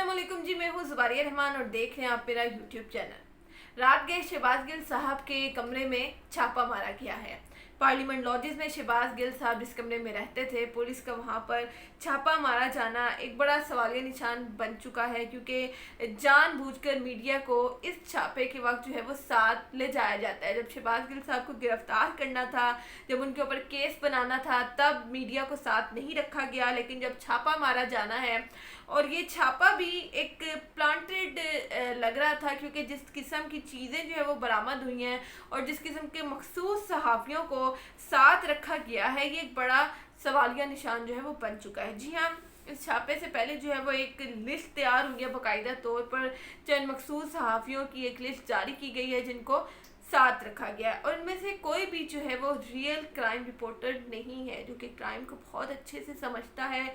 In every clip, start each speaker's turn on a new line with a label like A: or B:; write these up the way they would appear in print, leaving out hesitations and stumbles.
A: अस्सलाम वालेकुम जी, मैं हूँ ज़ुबारिया रहमान और देख रहे हैं आप मेरा यूट्यूब चैनल। रात गए शहबाज गिल साहब के कमरे में छापा मारा गया है। पार्लियामेंट लॉजेस में शहबाज गिल साहब जिस कमरे में रहते थे, पुलिस का वहाँ पर छापा मारा जाना एक बड़ा सवालिया निशान बन चुका है, क्योंकि जानबूझकर मीडिया को इस छापे के वक्त जो है वो साथ ले जाया जाता है। जब शहबाज गिल साहब को गिरफ्तार करना था, जब उनके ऊपर केस बनाना था, तब मीडिया को साथ नहीं रखा गया। लेकिन जब छापा मारा जाना है, और ये छापा भी एक प्लांटेड लग रहा था, क्योंकि जिस किस्म की चीज़ें जो है वो बरामद हुई हैं और जिस किस्म के मखसूस सहाफ़ियों को साथ रखा गया है, ये एक बड़ा सवालिया निशान जो है वो बन चुका है। जी हाँ, इस छापे से पहले जो है वो एक लिस्ट तैयार हुई है, बाकायदा तौर पर चंद मखसूस सहाफ़ियों की एक लिस्ट जारी की गई है जिनको साथ रखा गया है, और इनमें से कोई भी जो है वो रियल क्राइम रिपोर्टर नहीं है, जो कि क्राइम को बहुत अच्छे से समझता है,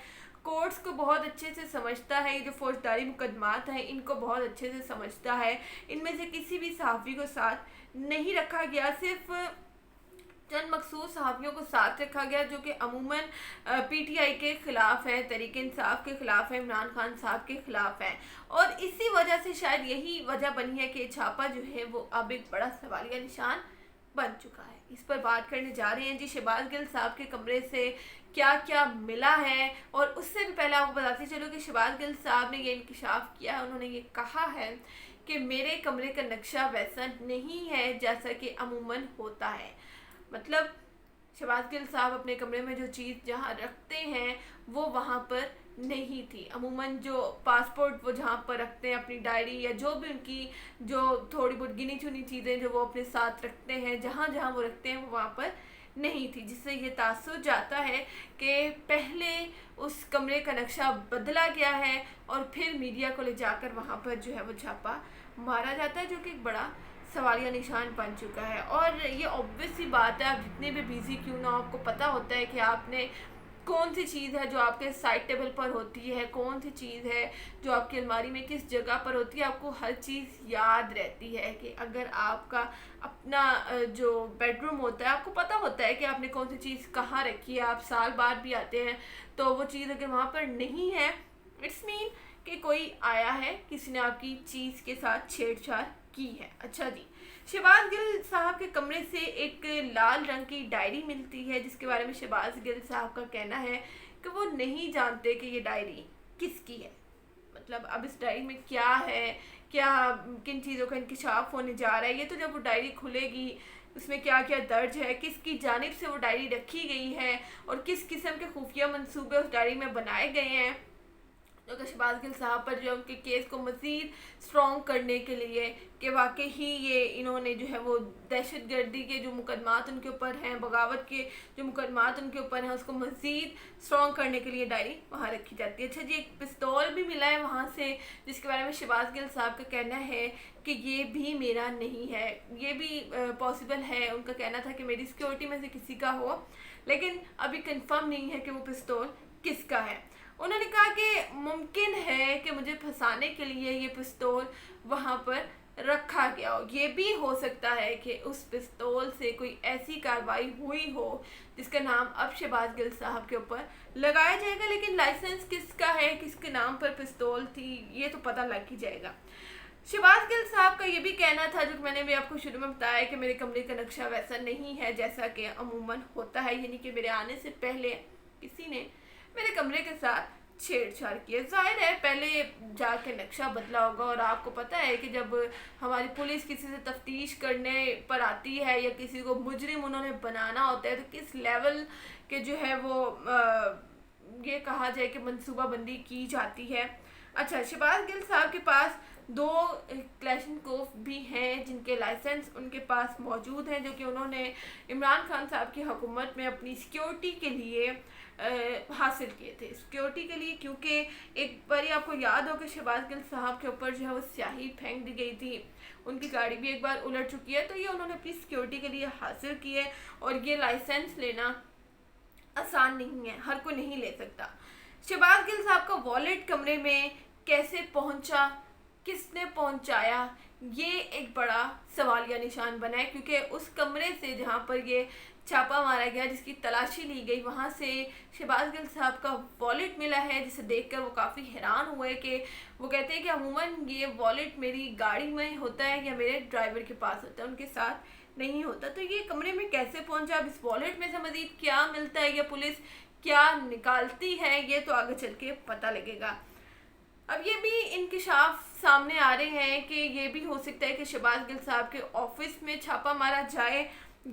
A: कोर्ट्स को बहुत अच्छे से समझता है, ये जो फौजदारी मुकदमात हैं इनको बहुत अच्छे से समझता है। इनमें से किसी भी सहाफ़ी को साथ नहीं रखा गया, सिर्फ चंद मखसूस सहाफ़ियों को साथ रखा गया, जो कि अमूमन पीटीआई के ख़िलाफ़ है, तहरीक इंसाफ के ख़िलाफ़ है, इमरान खान साहब के ख़िलाफ़ है। और इसी वजह से शायद यही वजह बनी है कि छापा जो है वो अब एक बड़ा सवालिया निशान बन चुका है। इस पर बात करने जा रहे हैं जी, शहबाज गिल साहब के कमरे से क्या क्या मिला है। और उससे भी पहले आपको बताते चलो कि शहबाज गिल साहब ने ये इंकशाफ किया है। उन्होंने ये कहा है कि मेरे कमरे का नक्शा वैसा नहीं है जैसा कि अमूमन होता है। मतलब शहबाज गिल साहब अपने कमरे में जो चीज़ जहाँ रखते हैं वो वहाँ पर नहीं थी। अमूमन जो पासपोर्ट वो जहाँ पर रखते हैं, अपनी डायरी या जो भी उनकी जो थोड़ी बहुत गिनी चुनी चीज़ें जो वो अपने साथ रखते हैं, जहाँ जहाँ वो रखते हैं वो वहाँ पर नहीं थी, जिससे ये तासुर जाता है कि पहले उस कमरे का नक्शा बदला गया है और फिर मीडिया को ले जाकर वहाँ पर जो है वो छापा मारा जाता है, जो कि एक बड़ा सवालिया निशान बन चुका है। और ये ऑब्वियस सी बात है, आप जितने भी बिजी क्यों ना, आपको पता होता है कि आपने कौन सी चीज़ है जो आपके साइड टेबल पर होती है, कौन सी चीज़ है जो आपकी अलमारी में किस जगह पर होती है। आपको हर चीज़ याद रहती है कि अगर आपका अपना जो बेडरूम होता है, आपको पता होता है कि आपने कौन सी चीज़ कहाँ रखी है। आप साल बाद भी आते हैं तो वो चीज़ अगर वहाँ पर नहीं है, इट्स मीन कि कोई आया है, किसी ने आपकी चीज़ के साथ छेड़छाड़ की है। अच्छा जी, शहबाज गिल साहब के कमरे से एक लाल रंग की डायरी मिलती है, जिसके बारे में शहबाज गिल साहब का कहना है कि वो नहीं जानते कि ये डायरी किसकी है। मतलब अब इस डायरी में क्या है, क्या किन चीज़ों का इंकशाफ होने जा रहा है, ये तो जब वो डायरी खुलेगी उसमें क्या क्या दर्ज है, किसकी जानिब से वो डायरी रखी गई है और किस किस्म के खुफिया मंसूबे उस डायरी में बनाए गए हैं, जो शहबाज गिल साहब पर जो है उनके केस को मज़ीद स्ट्रॉन्ग करने के लिए कि वाकई ही ये इन्होंने जो है वो दहशत गर्दी के जो मुकदमात उनके ऊपर हैं, बगावत के जो मुकदमात उनके ऊपर हैं, उसको मज़ीद स्ट्रॉन्ग करने के लिए डायरी वहाँ रखी जाती है। अच्छा जी, एक पिस्तौल भी मिला है वहाँ से, जिसके बारे में शहबाज गिल साहब का कहना है कि ये भी मेरा नहीं है। ये भी पॉसिबल है, उनका कहना था कि मेरी सिक्योरिटी में से किसी का हो, लेकिन अभी कंफर्म नहीं है कि वो पिस्तौल किसका है। उन्होंने कहा कि मुमकिन है कि मुझे फंसाने के लिए ये पिस्तौल वहाँ पर रखा गया हो। ये भी हो सकता है कि उस पिस्तौल से कोई ऐसी कार्रवाई हुई हो जिसका नाम अब शहबाज गिल साहब के ऊपर लगाया जाएगा, लेकिन लाइसेंस किसका है, किसके नाम पर पिस्तौल थी, ये तो पता लग ही जाएगा। शहबाज गिल साहब का ये भी कहना था, जो कि मैंने भी आपको शुरू में बताया, कि मेरे कमरे का नक्शा वैसा नहीं है जैसा कि अमूमन होता है, यानी कि मेरे आने से पहले किसी ने मेरे कमरे के साथ छेड़छाड़ की है। जाहिर है पहले जाके नक्शा बदला होगा, और आपको पता है कि जब हमारी पुलिस किसी से तफ्तीश करने पर आती है या किसी को मुजरिम उन्होंने बनाना होता है, तो किस लेवल के जो है वो ये कहा जाए कि मनसूबाबंदी की जाती है। अच्छा, शहबाज गिल साहब के पास 2 क्लैशनकोफ भी हैं जिनके लाइसेंस उनके पास मौजूद हैं, जो कि उन्होंने इमरान खान साहब की हुकूमत में अपनी सिक्योरिटी के लिए हासिल किए थे। सिक्योरिटी के लिए, क्योंकि एक बारी आपको याद हो कि शहबाज गिल साहब के ऊपर जो है वो स्याही फेंक दी गई थी, उनकी गाड़ी भी एक बार उलट चुकी है, तो ये उन्होंने अपनी सिक्योरिटी के लिए हासिल किए। और ये लाइसेंस लेना आसान नहीं है, हर कोई नहीं ले सकता। शहबाज गिल साहब का वॉलेट कमरे में कैसे पहुंचा, किसने पहुंचाया, یہ ایک بڑا سوالیہ نشان بنا ہے، کیونکہ اس کمرے سے جہاں پر یہ چھاپا مارا گیا، جس کی تلاشی لی گئی، وہاں سے شہباز گل صاحب کا والیٹ ملا ہے، جسے دیکھ کر وہ کافی حیران ہوئے کہ وہ کہتے ہیں کہ عموماً یہ والیٹ میری گاڑی میں ہوتا ہے یا میرے ڈرائیور کے پاس ہوتا ہے، ان کے ساتھ نہیں ہوتا، تو یہ کمرے میں کیسے پہنچا؟ اب اس والیٹ میں سے مزید کیا ملتا ہے یا پولیس کیا نکالتی ہے، یہ تو آگے چل کے پتہ لگے گا۔ اب یہ بھی انکشاف سامنے آ رہے ہیں کہ یہ بھی ہو سکتا ہے کہ شہباز گل صاحب کے آفس میں چھاپا مارا جائے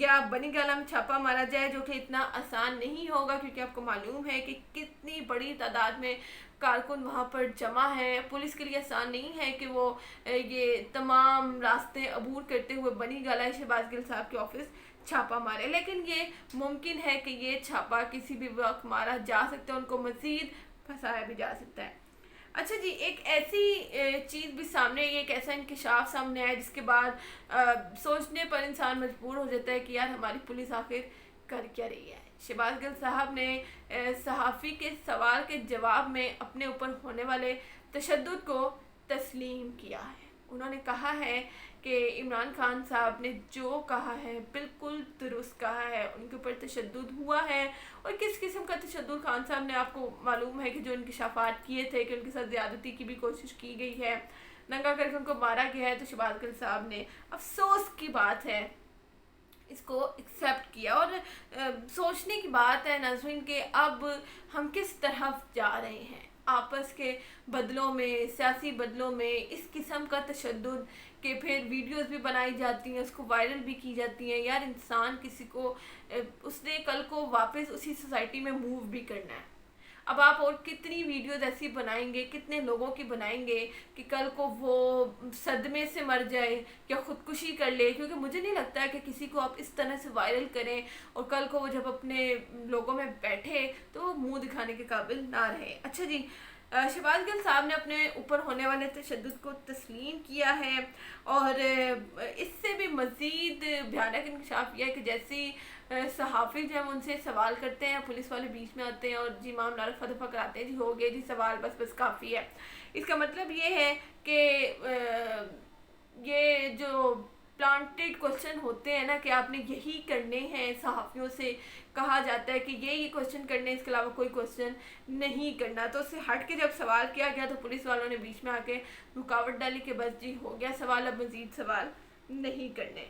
A: یا بنی گالہ میں چھاپا مارا جائے، جو کہ اتنا آسان نہیں ہوگا، کیونکہ آپ کو معلوم ہے کہ کتنی بڑی تعداد میں کارکن وہاں پر جمع ہے۔ پولیس کے لیے آسان نہیں ہے کہ وہ یہ تمام راستے عبور کرتے ہوئے بنی گالہ شہباز گل صاحب کے آفس چھاپا مارے، لیکن یہ ممکن ہے کہ یہ چھاپا کسی بھی وقت مارا جا سکتا ہے، ان کو مزید پھنسایا بھی جا سکتا ہے۔ اچھا جی، ایک ایسی چیز بھی سامنے آئی، ایک ایسا انکشاف سامنے آیا جس کے بعد سوچنے پر انسان مجبور ہو جاتا ہے کہ یار ہماری پولیس آخر کر کیا رہی ہے۔ شہباز گل صاحب نے صحافی کے سوال کے جواب میں اپنے اوپر ہونے والے تشدد کو تسلیم کیا ہے۔ انہوں نے کہا ہے کہ عمران خان صاحب نے جو کہا ہے بالکل درست کہا ہے، ان کے اوپر تشدد ہوا ہے، اور کس قسم کا تشدد خان صاحب نے آپ کو معلوم ہے کہ جو انکشافات کیے تھے کہ ان کے ساتھ زیادتی کی بھی کوشش کی گئی ہے، ننگا کر کے ان کو مارا گیا ہے، تو شہباز گل صاحب نے افسوس کی بات ہے اس کو ایکسیپٹ کیا، اور سوچنے کی بات ہے ناظرین کہ اب ہم کس طرف جا رہے ہیں۔ آپس کے بدلوں میں، سیاسی بدلوں میں اس قسم کا تشدد کہ پھر ویڈیوز بھی بنائی جاتی ہیں، اس کو وائرل بھی کی جاتی ہیں۔ یار انسان کسی کو اس نے کل کو واپس اسی سوسائٹی میں موو بھی کرنا ہے۔ اب آپ اور کتنی ویڈیوز ایسی بنائیں گے، کتنے لوگوں کی بنائیں گے کہ کل کو وہ صدمے سے مر جائے یا خودکشی کر لے، کیونکہ مجھے نہیں لگتا ہے کہ کسی کو آپ اس طرح سے وائرل کریں اور کل کو وہ جب اپنے لوگوں میں بیٹھے تو وہ منہ دکھانے کے قابل نہ رہے۔ اچھا جی، شہباز گل صاحب نے اپنے اوپر ہونے والے تشدد کو تسلیم کیا ہے، اور اس سے بھی مزید بھیانک انکشاف یہ ہے کہ جیسی صحافی جو ہم ان سے سوال کرتے ہیں، پولیس والے بیچ میں آتے ہیں اور جی معاملہ رفع دفع کراتے ہیں، جی ہو گئے جی سوال، بس بس کافی ہے۔ اس کا مطلب یہ ہے کہ یہ جو پلانٹیڈ کوشچن ہوتے ہیں نا کہ آپ نے یہی کرنے ہیں، صحافیوں سے کہا جاتا ہے کہ یہ کوشچن کرنے، اس کے علاوہ کوئی کوشچن نہیں کرنا، تو اس سے ہٹ کے جب سوال کیا گیا تو پولیس والوں نے بیچ میں آ کے رکاوٹ ڈالی کہ بس جی ہو گیا سوال، اب مزید سوال نہیں کرنے۔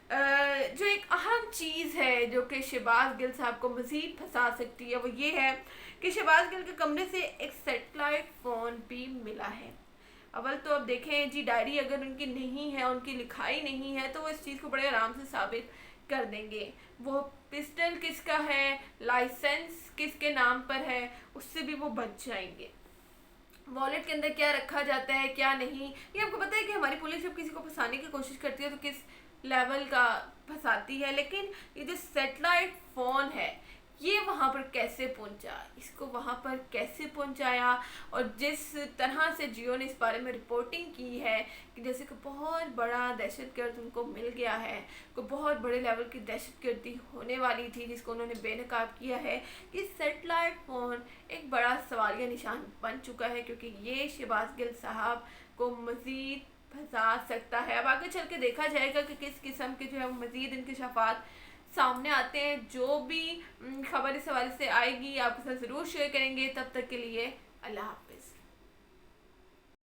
A: جو ایک اہم چیز ہے جو کہ شہباز گل صاحب کو مزید پھنسا سکتی ہے، وہ یہ ہے کہ شہباز گل کے کمرے سے ایک سیٹلائٹ فون بھی ملا ہے۔ اول تو اب دیکھیں جی، ڈائری اگر ان کی نہیں ہے، ان کی لکھائی نہیں ہے، تو وہ اس چیز کو بڑے آرام سے ثابت کر دیں گے۔ وہ پسٹل کس کا ہے، لائسنس کس کے نام پر ہے، اس سے بھی وہ بچ جائیں گے۔ والیٹ کے اندر کیا رکھا جاتا ہے کیا نہیں، یہ آپ کو پتہ ہے کہ ہماری پولیس جب کسی کو پھنسانے کی کوشش کرتی ہے تو کس لیول کا پھنساتی ہے، لیکن یہ جو سیٹلائٹ فون ہے یہ وہاں پر کیسے پہنچا، اس کو وہاں پر کیسے پہنچایا، اور جس طرح سے جیو نے اس بارے میں رپورٹنگ کی ہے کہ جیسے کہ بہت بڑا دہشت گرد ان کو مل گیا ہے، کوئی بہت بڑے لیول کی دہشت گردی ہونے والی تھی جس کو انہوں نے بے نقاب کیا ہے، کہ سیٹلائٹ فون ایک بڑا سوالیہ نشان بن چکا ہے، کیونکہ یہ شہباز گل صاحب کو مزید پھنسا سکتا ہے۔ اب آگے چل کے دیکھا جائے گا کہ کس قسم کے جو ہے مزید انکشافات سامنے آتے ہیں، جو بھی خبر اس حوالے سے آئے گی آپ کے ساتھ ضرور شیئر کریں گے۔ تب تک کے لیے اللہ حافظ۔